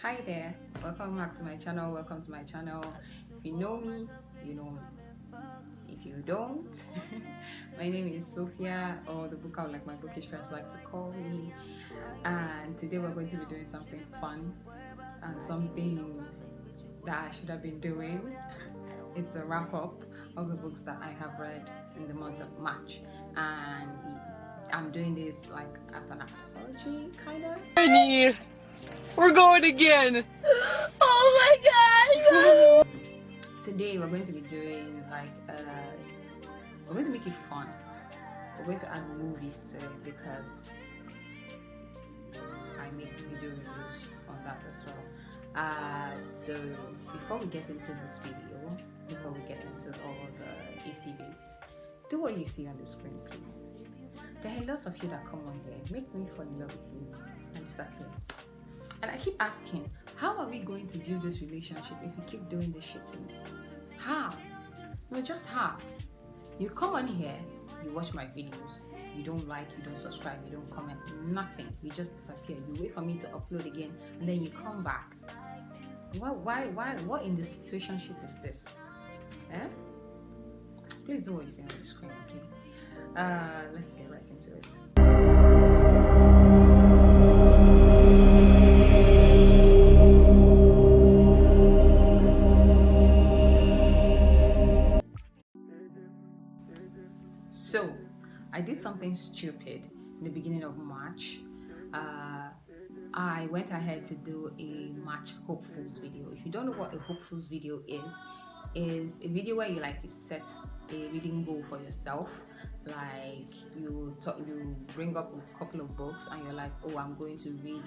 Hi there, welcome back to my channel. If you know me, you know me. If you don't, my name is Sophia, or the bookclub, like my bookish friends like to call me. And today we're going to be doing something fun and something that I should have been doing. It's a wrap up of the books that I have read in the month of March, and I'm doing this like as an apology, kind of. Honey, we're going again. Oh my god! Today we're going to be doing like we're going to make it fun. We're going to add movies to it because I make video reviews on that as well. So before we get into this video, before we get into all the itty bits, do what you see on the screen, please. There are lots of you that come on here, make me fall in love with you and disappear. And I keep asking, how are we going to build this relationship if you keep doing this shit to me? How? No, just how? You come on here, you watch my videos, you don't like, you don't subscribe, you don't comment, nothing. You just disappear. You wait for me to upload again, and then you come back. Why? What in the situationship is this? Eh? Please do what you see on the screen, okay? Let's get right into it. So, I did something stupid in the beginning of March. I went ahead to do a March hopefuls video. If you don't know what a hopefuls video is a video where you set a reading goal for yourself. Like you bring up a couple of books and you're like, oh, I'm going to read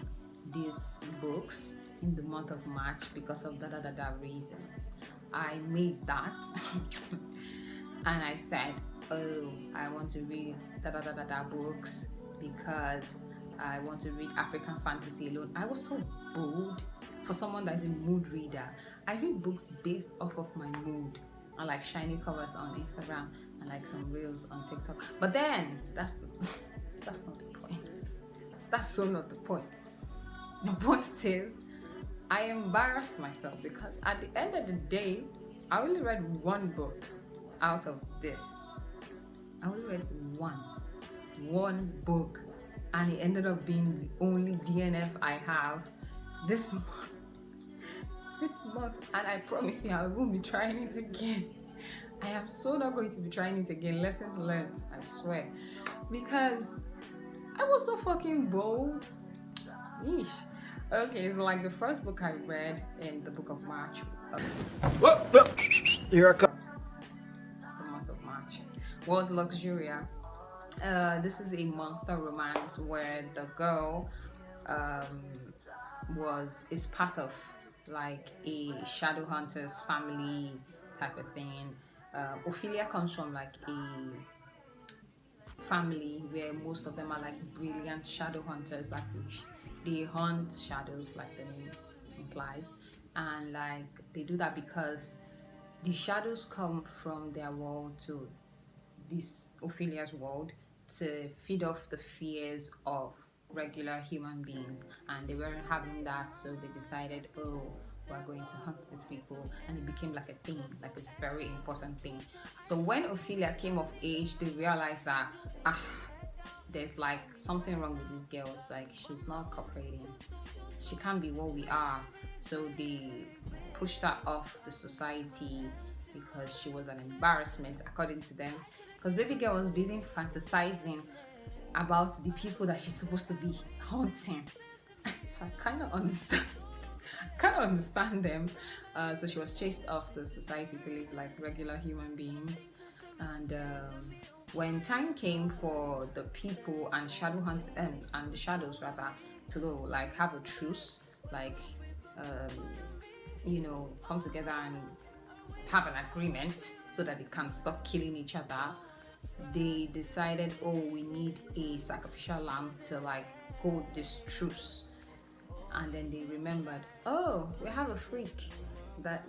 these books in the month of March because of da reasons. I made that and I said, oh, I want to read books because I want to read African fantasy alone. I was so bold for someone that is a mood reader. I read books based off of my mood. I like shiny covers on Instagram and like some reels on TikTok. But then that's not the point. That's so not the point. The point is I embarrassed myself because at the end of the day, I only read one book out of this. I only read one book, and it ended up being the only DNF I have this month, and I promise you I won't be trying it again. I am so not going to be trying it again. Lessons learned, I swear, because I was so fucking bold. Yeesh. Okay, so like the first book I read in the book of March, Here I come. the month of March, was Luxuria. This is a monster romance where the girl is part of like a shadow hunter's family type of thing. Ophelia comes from like a family where most of them are like brilliant shadow hunters, like they hunt shadows like the name implies, and like they do that because the shadows come from their world to this Ophelia's world to feed off the fears of regular human beings, and they weren't having that, so they decided, oh, we're going to hunt these people, and it became like a thing, like a very important thing. So when Ophelia came of age, they realized that there's like something wrong with these girls, like she's not cooperating, she can't be what we are. So they pushed her off the society because she was an embarrassment according to them, because baby girl was busy fantasizing about the people that she's supposed to be haunting. So I kind of understand them. So she was chased off the society to live like regular human beings, and when time came for the people and shadow hunt and the shadows rather to like have a truce, like come together and have an agreement so that they can stop killing each other, they decided, oh, we need a sacrificial lamb to like hold this truce. And then they remembered, oh, we have a freak that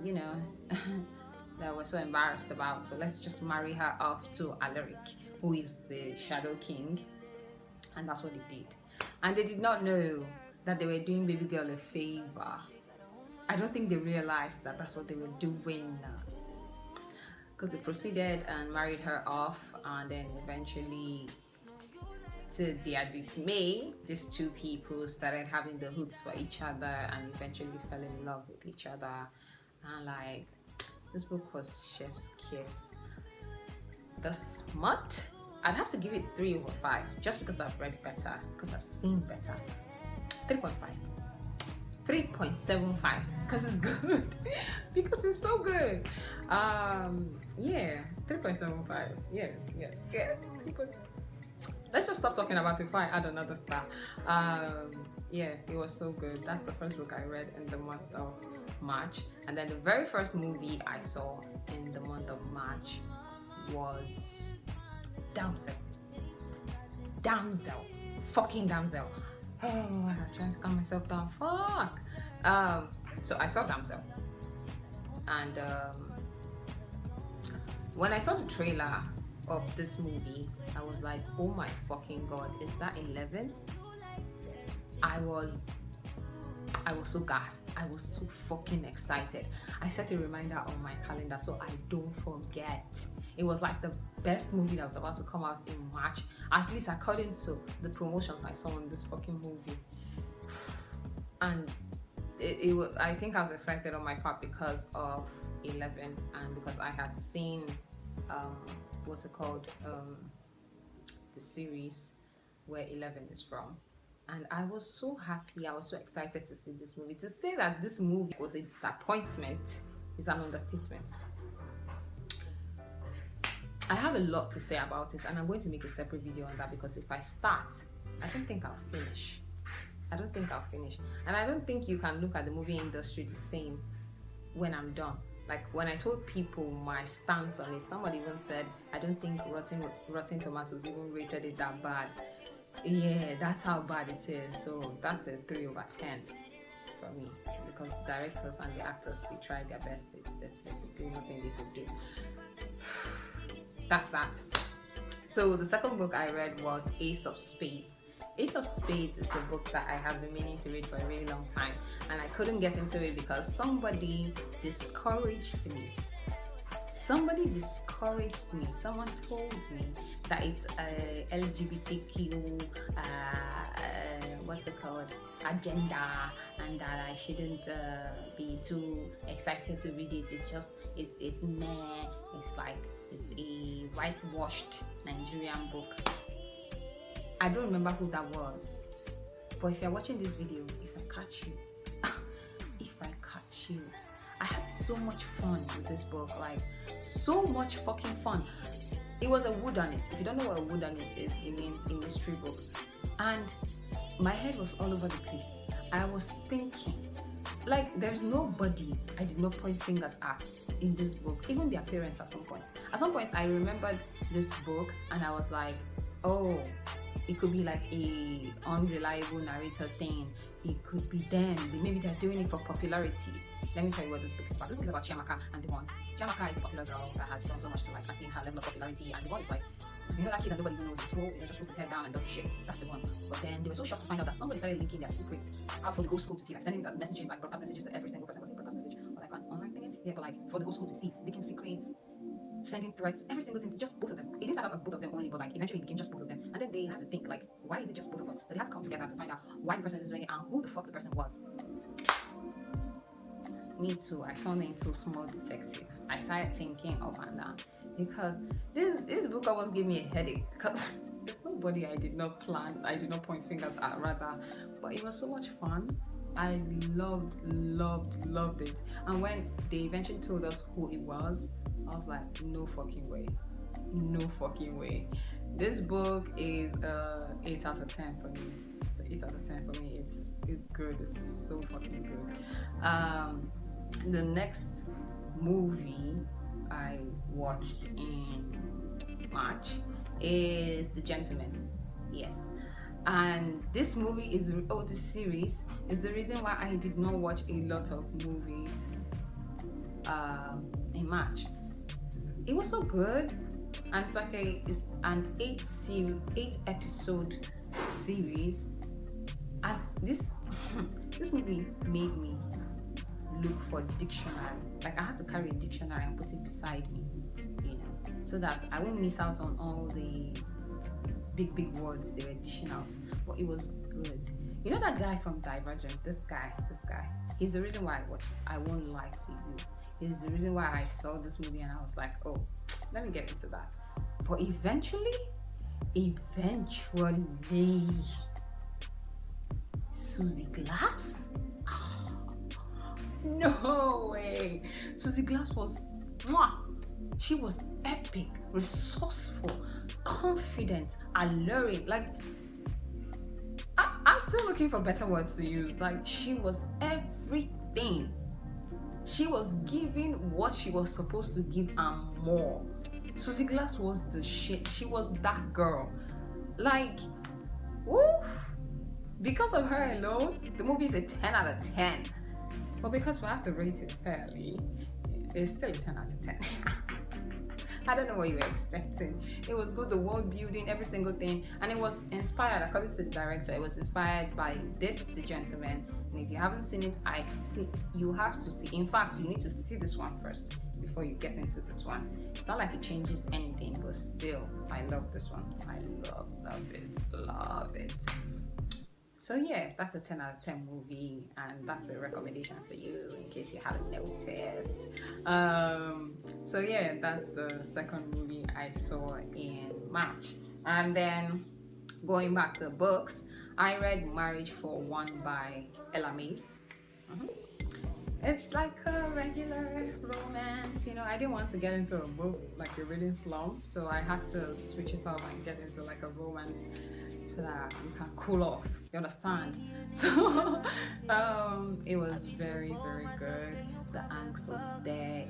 that we're so embarrassed about, so let's just marry her off to Alaric, who is the Shadow King. And that's what they did. And they did not know that they were doing baby girl a favor I don't think they realized that that's what they were doing, because they proceeded and married her off, and then eventually, to their dismay, these two people started having the hoods for each other and eventually fell in love with each other. And like, this book was chef's kiss. The smut, I'd have to give it 3/5, just because I've read better, because I've seen better. 3.5. 3.75, because it's good. Because it's so good. Yeah, 3.75. Yes. Let's just stop talking about it before I add another star. Yeah, it was so good. That's the first book I read in the month of March. And then the very first movie I saw in the month of March was Damsel. Fucking Damsel. Oh, I'm trying to calm myself down. Fuck. So I saw Damsel. And when I saw the trailer of this movie, I was like, oh my fucking god, is that 11? I was so gassed. I was so fucking excited. I set a reminder on my calendar so I don't forget. It was like the best movie that was about to come out in March, at least according to the promotions I saw on this fucking movie. And I think I was excited on my part because of 11 and because I had seen what's it called, the series where 11 is from. And I was so happy, I was so excited to see this movie. To say that this movie was a disappointment is an understatement. I have a lot to say about it, and I'm going to make a separate video on that, because if I start, I don't think I'll finish. And I don't think you can look at the movie industry the same when I'm done. Like, when I told people my stance on it, somebody even said, I don't think Rotten Tomatoes even rated it that bad. Yeah, that's how bad it is. So that's a 3/10 for me, because the directors and the actors, they tried their best. There's basically nothing they could do. That's that. So the second book I read was Ace of Spades. Ace of Spades is a book that I have been meaning to read for a really long time, and I couldn't get into it because somebody discouraged me. Someone told me that it's a LGBTQ, agenda, and that I shouldn't be too excited to read it. It's meh. It's like, it's a whitewashed Nigerian book. I don't remember who that was, but if you're watching this video, if I catch you, I had so much fun with this book, like so much fucking fun. It was a whodunit. If you don't know what a whodunit is, it means a mystery book. And my head was all over the place. I was thinking, like, there's nobody I did not point fingers at in this book, even their parents at some point. At some point, I remembered this book and I was like, oh, it could be like a unreliable narrator thing. It could be them. Maybe they're doing it for popularity. Let me tell you what this book is about. This book is about Chiamaka and Devon. Chiamaka is a popular girl that has done so much to like attain her level of popularity, and Devon is like, you know, that kid that nobody even knows in school, just puts his head down and does his shit. That's the one. But then they were so shocked to find out that somebody started linking their secrets out for the whole school to see, like sending messages, like broadcast messages to every single person. Was it broadcast message or like an online thing? Yeah, but like for the whole school to see, leaking secrets, sending threats, every single thing. It's just both of them. It didn't start out as both of them only, but like eventually it became just both of them. And then they had to think, like, why is it just both of us? So they had to come together to find out why the person is doing it and who the fuck the person was. Me too, I turned into a small detective. I started thinking up and down, because this book almost gave me a headache, because there's nobody I did not point fingers at, rather. But it was so much fun. I loved it. And when they eventually told us who it was, I was like, no fucking way. This book is 8 out of 10 for me. It's 8 out of 10 for me. It's good. It's so fucking good. The next movie I watched in March is The Gentleman. Yes. And this movie this series is the reason why I did not watch a lot of movies in March. It was so good, and it's like it's an 8 episode series, and this movie made me look for dictionary. Like I had to carry a dictionary and put it beside me, you know, so that I won't miss out on all the big words they were dishing out. But it was good. You know that guy from Divergent? This guy. He's the reason why I watched it. I won't lie to you. He's the reason why I saw this movie and I was like, oh, let me get into that. But eventually, Susie Glass? No way. Susie Glass was, mwah, she was epic, resourceful, confident, alluring. Like, I'm still looking for better words to use. Like, she was everything. She was giving what she was supposed to give and more. Susie Glass was the shit. She was that girl. Like, woof. Because of her alone, the movie is a 10 out of 10. But because we have to rate it fairly, it's still a 10 out of 10. I don't know what you were expecting. It was good, the world building, every single thing. And it was inspired, according to the director, it was inspired by the gentleman. And if you haven't seen it, you have to see. In fact, you need to see this one first before you get into this one. It's not like it changes anything, but still, I love this one. I love it. So yeah, that's a 10 out of 10 movie, and that's a recommendation for you in case you haven't noticed. So yeah, that's the second movie I saw in March. And then going back to books, I read Marriage for One by Ella Mace. It's like a regular romance, you know. I didn't want to get into a book like a reading slump, so I had to switch it up and get into like a romance so that you can cool off. You understand? So it was very, very good. The angst was there.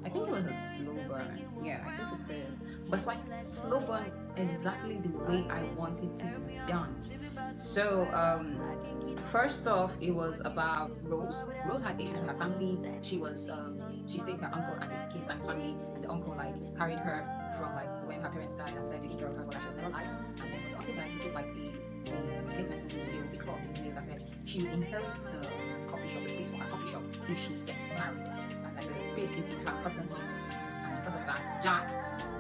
I think it was a slow burn. Yeah, I think it is. But it's like slow burn exactly the way I want it to be done. So first off, it was about Rose. Rose had issues with her family. She stayed with her uncle and his kids and his family, and the uncle like carried her from like when her parents died and started taking care of her while she was never liked. And then when the uncle died, he put like a statement in his will, a clause in his will that said she will inherit the coffee shop, the space for her coffee shop if she gets married. And like the space is in her husband's name. And because of that, Jack,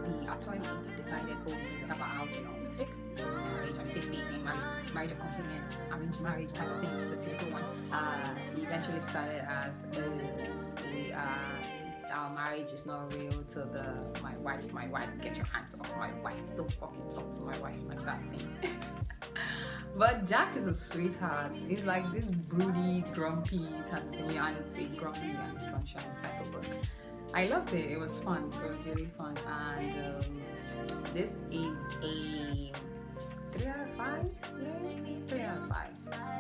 the attorney, decided, oh, he's going to help her out, you know, fake marriage and fake dating, marriage of convenience, arranged marriage type of things, the typical one. He eventually started as our marriage is not real to my wife, get your hands off my wife, don't fucking talk to my wife like that thing. But Jack is a sweetheart. He's like this broody, grumpy type of thing, and it's a grumpy and sunshine type of book. I loved it. It was fun. It was really fun. And this is a 3 out of 5. Yeah, 3 out of 5.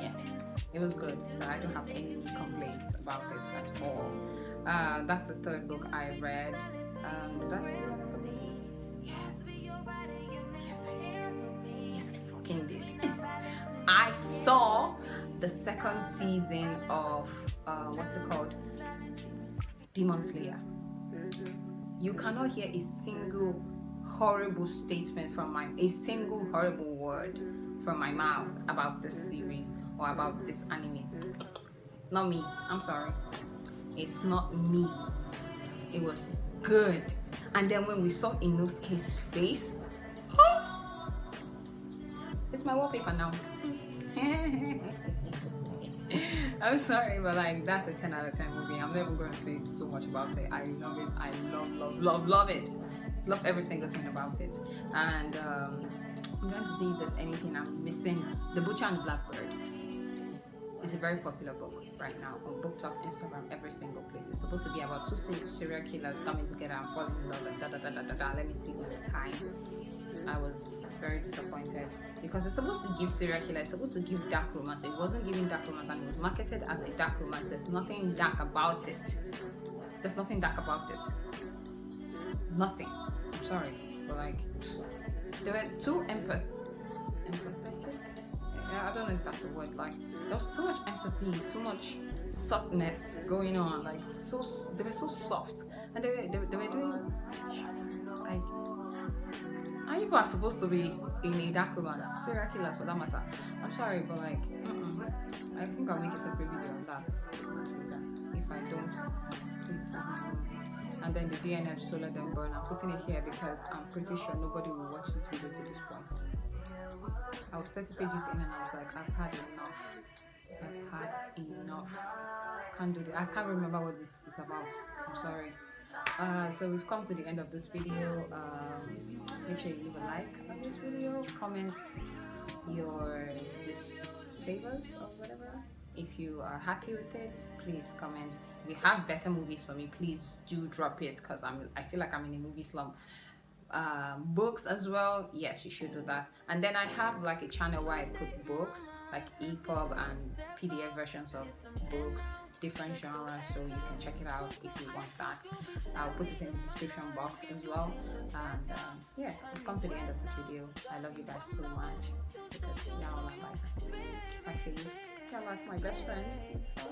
Yes, it was good. I don't have any complaints about it at all. That's the third book I read. Did I see another book? Yes, I did. Yes, I fucking did. I saw the second season of what's it called? Demon Slayer. You cannot hear a single horrible statement a single horrible word from my mouth about this series or about this anime. Not me. I'm sorry. It's not me. It was good. And then when we saw Inosuke's face, it's my wallpaper now. I'm sorry, but like that's a 10 out of 10 movie. I'm never going to say so much about it. I love it. I love it. Love every single thing about it. And I'm trying to see if there's anything I'm missing. The Butcher and the Blackbird is a very popular book right now on BookTok, Instagram, every single place. It's supposed to be about two serial killers coming together and falling in love and Let me see by the time. I was very disappointed because it's supposed to give serial killer, it's supposed to give dark romance. It wasn't giving dark romance, and it was marketed as a dark romance. There's nothing dark about it. There's nothing dark about it. Nothing. I'm sorry, but like there were too empathetic. Yeah, I don't know if that's the word. Like there was too much empathy, too much softness going on. Like they were so soft, and they were doing like. And people are supposed to be in a dark romance, serial killers for that matter. I'm sorry, but like, I think I'll make a separate video on that if I and then the DNF solo then burn. I'm putting it here because I'm pretty sure nobody will watch this video to this point. I was 30 pages in and I was like, I've had enough. I've had enough. Can't do that. I can't remember what this is about. I'm sorry. So we've come to the end of this video. Make sure you leave a like on this video, comment your disfavors or whatever. If you are happy with it, please comment. If you have better movies for me, please do drop it, because I feel like I'm in a movie slump. Books as well, yes, you should do that. And then I have like a channel where I put books like EPUB and PDF versions of books, different genres, so you can check it out if you want that. I'll put it in the description box as well. And yeah, we've come to the end of this video. I love you guys so much because y'all are like my faves. You're like my best friends and stuff.